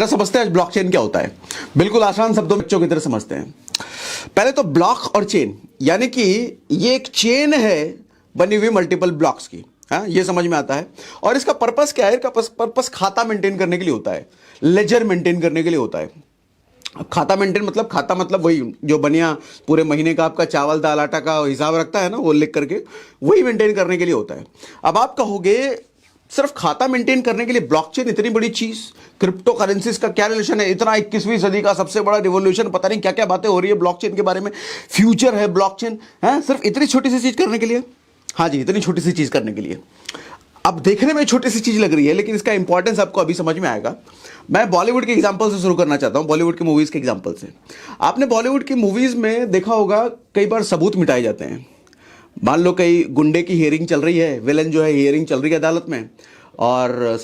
जरा समझते हैं ब्लॉकचेन क्या होता है। बिल्कुल आसान शब्दों में बच्चों की तरह समझते हैं। पहले तो ब्लॉक और चेन, यानी कि ये एक चेन है बनी हुई मल्टीपल ब्लॉक्स की। हाँ, ये समझ में आता है। और इसका पर्पस क्या है? इसका पर्पस खाता मेंटेन करने के लिए होता है, लेजर मेंटेन करने के लिए होता है। खाता मेंटेन मतलब, खाता मतलब वही जो बनिया पूरे महीने का आपका चावल दाल आटा का हिसाब रखता है ना, वो लिख करके वही मेंटेन करने के लिए होता है। अब आप कहोगे सिर्फ खाता मेंटेन करने के लिए ब्लॉकचेन इतनी बड़ी चीज, क्रिप्टो करेंसीज का क्या रिलेशन है? इतना 21वीं सदी का सबसे बड़ा रिवॉल्यूशन, पता नहीं क्या क्या बातें हो रही है ब्लॉकचेन के बारे में, फ्यूचर है ब्लॉकचेन है, सिर्फ इतनी छोटी सी चीज करने के लिए। हाँ जी, इतनी छोटी सी चीज करने के लिए। अब देखने में छोटी सी चीज लग रही है, लेकिन इसका इंपॉर्टेंस आपको अभी समझ में आएगा। मैं बॉलीवुड के एग्जांपल से शुरू करना चाहता हूं, बॉलीवुड की मूवीज के एग्जांपल से। आपने बॉलीवुड की मूवीज में देखा होगा कई बार सबूत मिटाए जाते हैं। मान लो कई गुंडे की हियरिंग चल रही है, विलन जो है हियरिंग चल रही है अदालत में, और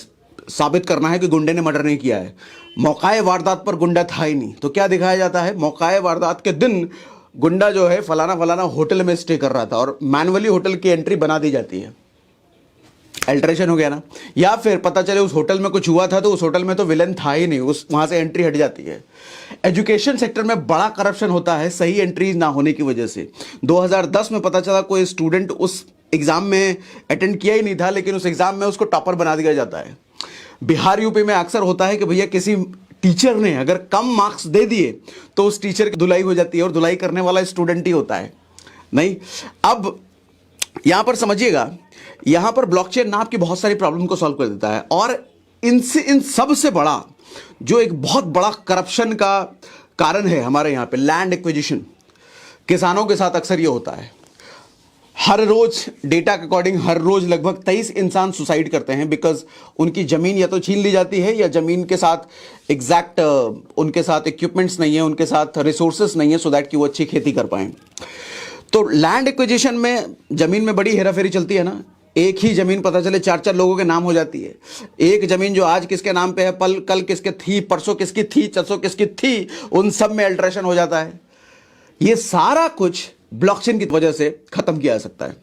साबित करना है कि गुंडे ने मर्डर नहीं किया है। मौकाए वारदात पर गुंडा था ही नहीं, तो क्या दिखाया जाता है? मौकाए वारदात के दिन गुंडा जो है फलाना फलाना होटल में स्टे कर रहा था, और मैनुअली होटल की एंट्री बना दी जाती है। अल्टरेशन हो गया ना। या फिर पता चले उस होटल में कुछ हुआ था, तो उस होटल में तो विलन था ही नहीं, उस वहां से एंट्री हट जाती है। एजुकेशन सेक्टर में बड़ा करप्शन होता है सही एंट्री ना होने की वजह से। 2010 में पता चला कोई स्टूडेंट उस एग्जाम में अटेंड किया ही नहीं था, लेकिन उस एग्जाम में उसको टॉपर बना दिया जाता है। बिहार यूपी में अक्सर होता है कि भैया किसी टीचर ने अगर कम मार्क्स दे दिए तो उस टीचर की धुलाई हो जाती है, और धुलाई करने वाला स्टूडेंट ही होता है। नहीं, अब यहां पर समझिएगा, यहां पर ब्लॉकचेन ना आपकी बहुत सारी प्रॉब्लम को सॉल्व कर देता है। और इन सब से बड़ा जो एक बहुत बड़ा करप्शन का कारण है हमारे यहां पे, लैंड एक्विजिशन। किसानों के साथ अक्सर ये होता है। हर रोज डेटा के अकॉर्डिंग हर रोज लगभग 23 इंसान सुसाइड करते हैं, बिकॉज उनकी जमीन या तो छीन ली जाती है, या जमीन के साथ एग्जैक्ट उनके साथ इक्विपमेंट्स नहीं है, उनके साथ रिसोर्सेस नहीं है, सो दैट कि वो अच्छी खेती कर पाए। तो लैंड एक्विजिशन में जमीन में बड़ी हेराफेरी चलती है ना। एक ही जमीन पता चले 4-4 लोगों के नाम हो जाती है। एक जमीन जो आज किसके नाम पे है, कल किसके थी, परसों किसकी थी, चरसों किसकी थी, उन सब में अल्टरेशन हो जाता है। ये सारा कुछ ब्लॉकचेन की वजह से खत्म किया जा सकता है।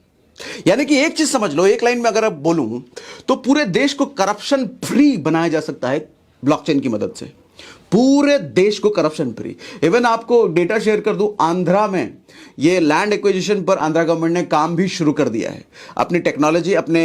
यानी कि एक चीज समझ लो, एक लाइन में अगर अब बोलूं तो पूरे देश को करप्शन फ्री बनाया जा सकता है ब्लॉकचेन की मदद से। पूरे देश को करप्शन फ्री। इवन आपको डेटा शेयर कर दूं, आंध्रा में ये लैंड एक्विजिशन पर आंध्रा गवर्नमेंट ने काम भी शुरू कर दिया है। अपनी टेक्नोलॉजी, अपने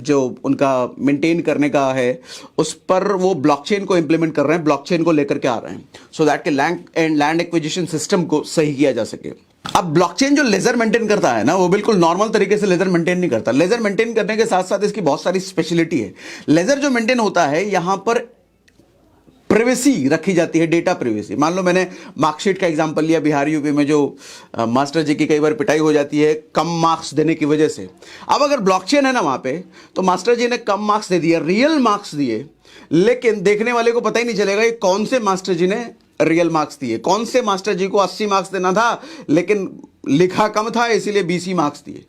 जो उनका मेंटेन करने का है, उस पर वो ब्लॉकचेन को इंप्लीमेंट कर रहे हैं, ब्लॉकचेन को लेकर के आ रहे हैं, सो दैट के लैंड एक्विजिशन सिस्टम को सही किया जा सके। अब ब्लॉकचेन जो लेजर मेंटेन करता है ना, वो बिल्कुल नॉर्मल तरीके से लेजर मेंटेन नहीं करता। लेजर मेंटेन करने के साथ साथ इसकी बहुत सारी स्पेशलिटी है। लेजर जो मेंटेन होता है, यहां पर प्रिवेसी रखी जाती है, डेटा प्रिवेसी। मान लो मैंने मार्कशीट का एग्जांपल लिया, बिहार यूपी में जो मास्टर जी की कई बार पिटाई हो जाती है कम मार्क्स देने की वजह से। अब अगर ब्लॉकचेन है ना वहां पे, तो मास्टर जी ने कम मार्क्स दे दिए, रियल मार्क्स दिए, लेकिन देखने वाले को पता ही नहीं चलेगा ये कौन से मास्टर जी ने रियल मार्क्स दिए, कौन से मास्टर जी को 80 मार्क्स देना था लेकिन लिखा कम था इसलिए 20 ही मार्क्स दिए।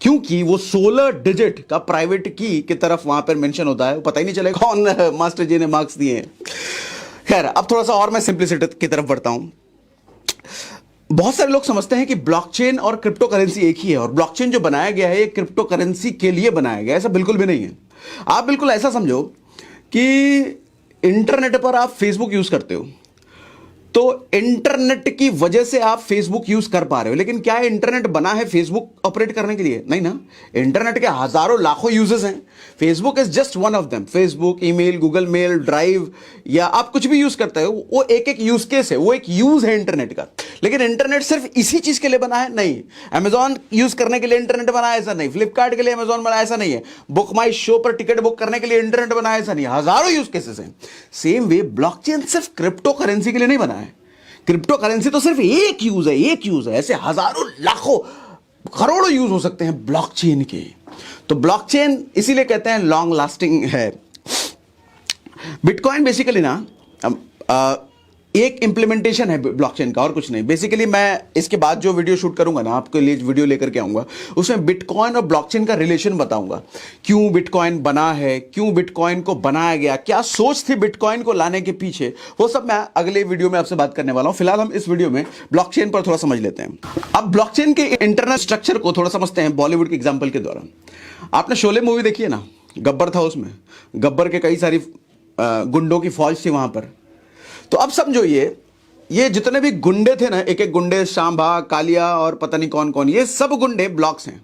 क्योंकि वो 16 डिजिट का प्राइवेट की तरफ वहां पर मेंशन होता है, पता ही नहीं चलेगा कौन मास्टर जी ने मार्क्स दिए हैं। खैर, अब थोड़ा सा और मैं सिंप्लिसिटी की तरफ बढ़ता हूं। बहुत सारे लोग समझते हैं कि ब्लॉकचेन और क्रिप्टो करेंसी एक ही है, और ब्लॉकचेन जो बनाया गया है ये क्रिप्टो करेंसी के लिए बनाया गया है। ऐसा बिल्कुल भी नहीं है। आप बिल्कुल ऐसा समझो कि इंटरनेट पर आप फेसबुक यूज करते हो, तो इंटरनेट की वजह से आप फेसबुक यूज कर पा रहे हो, लेकिन क्या इंटरनेट बना है फेसबुक ऑपरेट करने के लिए? नहीं ना। इंटरनेट के हजारों लाखों यूजर्स हैं, Facebook is just one of them. Facebook, email, Google mail, drive, या आप कुछ भी यूज करते हो, वो एक एक यूज केस है, वो एक यूज है इंटरनेट का। लेकिन इंटरनेट सिर्फ इसी चीज के लिए बना है? नहीं। अमेजॉन यूज करने के लिए इंटरनेट बना है? ऐसा नहीं। फ्लिपकार्ट के लिए अमेजॉन बना, ऐसा नहीं है। बुक माई शो पर टिकट बुक करने के लिए इंटरनेट बना, ऐसा नहीं। हजारों यूज केसेस हैं। सेम वे ब्लॉकचेन सिर्फ क्रिप्टो करेंसी के लिए नहीं बना है। क्रिप्टो करेंसी तो सिर्फ एक यूज है, एक यूज है। ऐसे हजारों लाखों करोड़ों यूज हो सकते हैं ब्लॉकचेन के। तो ब्लॉकचेन इसीलिए कहते हैं लॉन्ग लास्टिंग है। बिटकॉइन बेसिकली ना एक इंप्लीमेंटेशन है ब्लॉकचेन का, और कुछ नहीं। बेसिकली मैं इसके बाद जो वीडियो शूट करूंगा ना, आपके लिए वीडियो लेकर के आऊंगा, उसमें बिटकॉइन और ब्लॉकचेन का रिलेशन बताऊंगा। क्यों बिटकॉइन बना है, क्यों बिटकॉइन को बनाया गया, क्या सोच थी बिटकॉइन को लाने के पीछे, वो सब मैं अगले वीडियो में आपसे बात करने वाला हूं। फिलहाल हम इस वीडियो में ब्लॉकचेन पर थोड़ा समझ लेते हैं। अब ब्लॉकचेन के इंटरनल स्ट्रक्चर को थोड़ा समझते हैं बॉलीवुड के एग्जाम्पल के द्वारा। आपने शोले मूवी देखी है ना, गब्बर था उसमें। गब्बर के कई सारी गुंडों की फौज थी वहां पर। तो अब समझो ये जितने भी गुंडे थे ना, एक एक गुंडे, शांभा, कालिया और पता नहीं कौन कौन, ये सब गुंडे ब्लॉक्स हैं।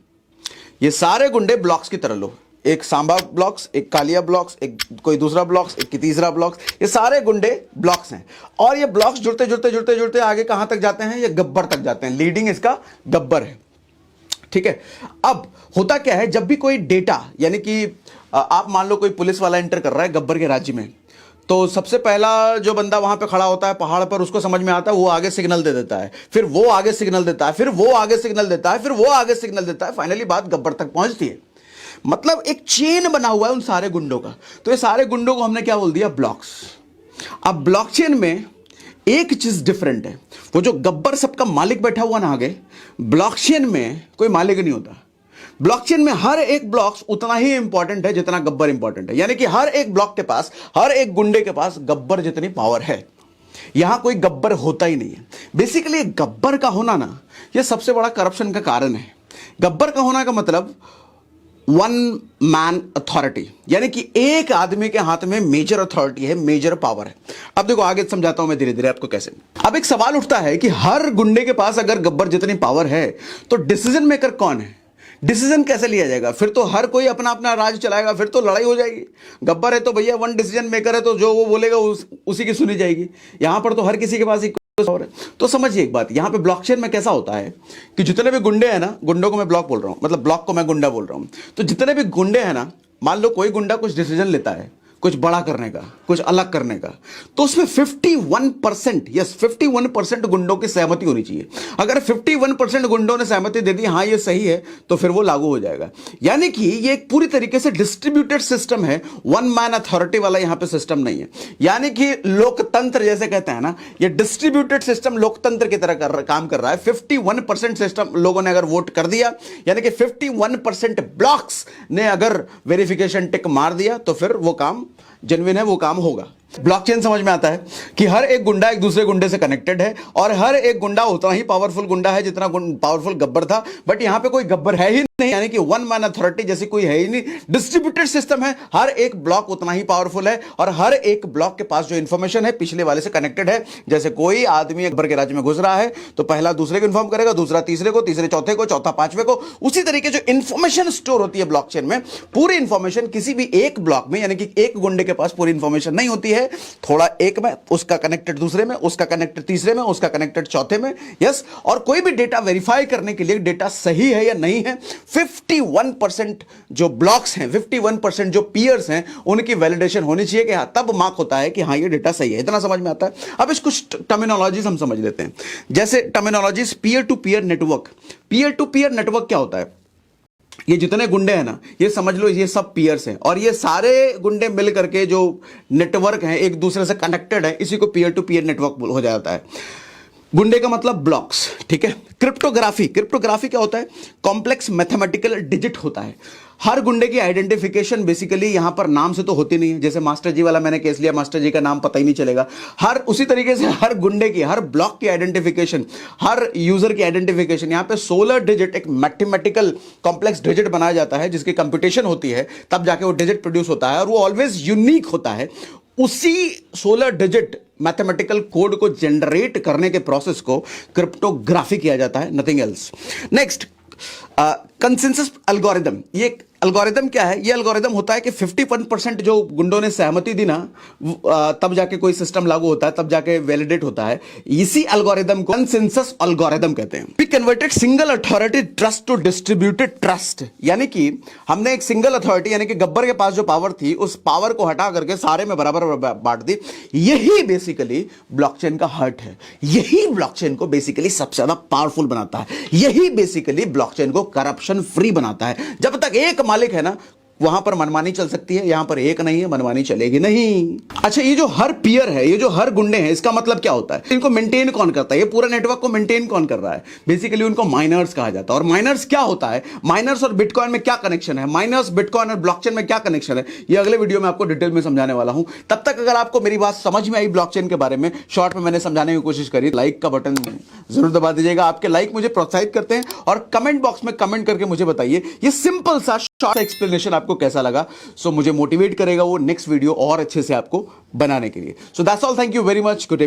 ये सारे गुंडे ब्लॉक्स की तरह लो, एक सांबा ब्लॉक्स, एक कालिया ब्लॉक्स, एक कोई दूसरा ब्लॉक्स, एक तीसरा ब्लॉक्स, ये सारे गुंडे ब्लॉक्स हैं। और ये ब्लॉक्स जुड़ते जुड़ते जुड़ते जुड़ते आगे कहां तक जाते हैं? ये गब्बर तक जाते हैं। लीडिंग इसका गब्बर है, ठीक है। अब होता क्या है, जब भी कोई डेटा, यानी कि आप मान लो कोई पुलिस वाला एंटर कर रहा है गब्बर के राज्य में, तो सबसे पहला जो बंदा वहां पे खड़ा होता है पहाड़ पर, उसको समझ में आता है, वो आगे सिग्नल दे देता है, फिर वो आगे सिग्नल देता है, फिर वो आगे सिग्नल देता है, फिर वो आगे सिग्नल देता है, फाइनली बात गब्बर तक पहुंचती है। मतलब एक चेन बना हुआ है उन सारे गुंडों का। तो ये सारे गुंडों को हमने क्या बोल दिया? ब्लॉक्स। अब ब्लॉकचेन में एक चीज डिफरेंट है, वो जो गब्बर सबका मालिक बैठा हुआ ना आगे, ब्लॉकचेन में कोई मालिक नहीं होता। ब्लॉकचेन में हर एक ब्लॉक उतना ही इंपॉर्टेंट है जितना गब्बर इंपॉर्टेंट है। यानी कि हर एक ब्लॉक के पास, हर एक गुंडे के पास गब्बर जितनी पावर है। यहां कोई गब्बर होता ही नहीं है। बेसिकली गब्बर का होना ना, यह सबसे बड़ा करप्शन का कारण है। गब्बर का होना का मतलब वन मैन अथॉरिटी, यानी कि एक आदमी के हाथ में मेजर अथॉरिटी है, मेजर पावर है। अब देखो आगे समझाता हूं मैं धीरे धीरे आपको कैसे। अब एक सवाल उठता है कि हर गुंडे के पास अगर गब्बर जितनी पावर है तो डिसीजन मेकर कौन है? डिसीजन कैसे लिया जाएगा? फिर तो हर कोई अपना अपना राज चलाएगा, फिर तो लड़ाई हो जाएगी। गब्बर है तो भैया वन डिसीजन मेकर है, तो जो वो बोलेगा उसी की सुनी जाएगी। यहां पर तो हर किसी के पास एक और है। तो समझिए एक बात, यहां पे ब्लॉकचेन में कैसा होता है कि जितने भी गुंडे हैं ना, गुंडों को मैं ब्लॉक बोल रहा हूं, मतलब ब्लॉक को मैं गुंडा बोल रहा हूं, तो जितने भी गुंडे हैं ना, मान लो कोई गुंडा कुछ डिसीजन लेता है, कुछ बड़ा करने का, कुछ अलग करने का, तो उसमें 51%, यस 51% गुंडों की सहमति होनी चाहिए। अगर 51% गुंडों ने सहमति दे दी, हाँ ये सही है, तो फिर वो लागू हो जाएगा। यानी कि ये एक पूरी तरीके से डिस्ट्रीब्यूटेड सिस्टम है, वन मैन अथॉरिटी वाला यहां पे सिस्टम नहीं है। यानी कि लोकतंत्र जैसे कहते हैं ना, ये डिस्ट्रीब्यूटेड सिस्टम लोकतंत्र की तरह काम कर रहा है। 51% सिस्टम लोगों ने अगर वोट कर दिया, यानी कि 51% ब्लॉक्स ने अगर वेरिफिकेशन टिक मार दिया, तो फिर वो काम जेन्युइन है, वो काम होगा। ब्लॉकचेन समझ में आता है कि हर एक गुंडा एक दूसरे गुंडे से कनेक्टेड है, और हर एक गुंडा उतना ही पावरफुल गुंडा है जितना पावरफुल गब्बर था। बट यहां पे कोई गब्बर है ही नहीं, यानी कि वन मैन अथॉरिटी जैसी कोई है ही नहीं। डिस्ट्रीब्यूटेड सिस्टम है, हर एक ब्लॉक उतना ही पावरफुल है, और हर एक ब्लॉक के पास जो इंफॉर्मेशन है पिछले वाले से कनेक्टेड है। जैसे कोई आदमी गब्बर के राज्य में घुस रहा है तो पहला दूसरे को इन्फॉर्म करेगा, दूसरा तीसरे को, तीसरे चौथे को, चौथा पांचवे को। उसी तरीके जो इंफॉर्मेशन स्टोर होती है ब्लॉकचेन में, पूरी इंफॉर्मेशन किसी भी एक ब्लॉक में, यानी कि एक गुंडे के पास पूरी इंफॉर्मेशन नहीं होती है, थोड़ा एक में, उसका कनेक्टेड दूसरे में, उसका कनेक्टेड तीसरे में, उसका कनेक्टेड चौथे में। यस, और कोई भी डेटा वेरीफाई करने के लिए डेटा सही है या नहीं है, 51% जो ब्लॉक्स हैं, 51% जो पीयर्स हैं, उनकी वैलिडेशन होनी चाहिए कि हाँ, तब मार्क होता है कि हाँ ये डेटा सही है। इतना समझ में आता है। अब इस कुछ टर्मिनोलॉजीज हम समझ लेते हैं। जैसे terminologies, peer to peer network. Peer to peer network क्या होता है? ये जितने गुंडे हैं ना, ये समझ लो ये सब पीयर्स हैं, और ये सारे गुंडे मिल करके जो नेटवर्क हैं, एक दूसरे से कनेक्टेड है, इसी को पीयर टू पीयर नेटवर्क हो जाता है। गुंडे का मतलब ब्लॉक्स, ठीक है। क्रिप्टोग्राफी, क्रिप्टोग्राफी क्या होता है? कॉम्प्लेक्स मैथमेटिकल डिजिट होता है। हर गुंडे की आइडेंटिफिकेशन बेसिकली यहां पर नाम से तो होती नहीं है। जैसे मास्टर जी वाला मैंने केस लिया, मास्टर जी का नाम पता ही नहीं चलेगा। हर उसी तरीके से हर गुंडे की, हर ब्लॉक की आइडेंटिफिकेशन, हर यूजर की आइडेंटिफिकेशन, यहां पे 16 डिजिट एक मैथमेटिकल कॉम्प्लेक्स डिजिट बनाया जाता है, जिसकी कंप्यूटेशन होती है, तब जाके वो डिजिट प्रोड्यूस होता है, और वो ऑलवेज यूनिक होता है। उसी 16 डिजिट मैथमेटिकल कोड को जनरेट करने के प्रोसेस को क्रिप्टोग्राफी किया जाता है, nothing else. Next, consensus algorithm. ये एल्गोरिदम क्या है? ये एल्गोरिदम होता है कि 51% जो गुंडों ने सहमति दी ना, तब जाके कोई सिस्टम लागू होता है, तब जाके वैलिडेट होता है। इसी एल्गोरिदम को कंसेंसस एल्गोरिदम कहते हैं। We converted single authority trust to distributed trust, यानी कि हमने एक सिंगल अथॉरिटी, यानी कि गब्बर के पास जो पावर थी, उस पावर को हटा करके सारे में बराबर बांट दी। यही बेसिकली ब्लॉकचेन का हार्ट है। यही ब्लॉकचेन को बेसिकली सबसे ज्यादा पावरफुल बनाता है। यही बेसिकली ब्लॉकचेन को करप्शन फ्री बनाता है। जब तक एक मालिक है ना, वहां पर मनमानी चल सकती है, यहां पर एक नहीं है, मनमानी चलेगी नहीं। अच्छा, ये जो हर पीयर है, ये जो हर गुंडे हैं, इसका मतलब क्या होता है? इनको मेंटेन कौन करता है? ये पूरा नेटवर्क को मेंटेन कौन कर रहा है? बेसिकली उनको माइनर्स कहा जाता है। और माइनर्स क्या होता है? माइनर्स और बिटकॉइन में क्या कनेक्शन है? माइनर्स, बिटकॉइन और ब्लॉकचेन में क्या कनेक्शन है? ये अगले वीडियो में आपको डिटेल में समझाने वाला हूं। तब तक अगर आपको मेरी बात समझ में आई ब्लॉकचेन के बारे में, शॉर्ट में मैंने समझाने की कोशिश करी, लाइक का बटन जरूर दबा दीजिएगा। आपके लाइक मुझे प्रोत्साहित करते हैं, और कमेंट बॉक्स में कमेंट करके मुझे बताइए। ये सिंपल सा शॉर्ट एक्सप्लेनेशन आपको कैसा लगा, सो मुझे मोटिवेट करेगा वो नेक्स्ट वीडियो और अच्छे से आपको बनाने के लिए। So that's all, thank you very much, good day.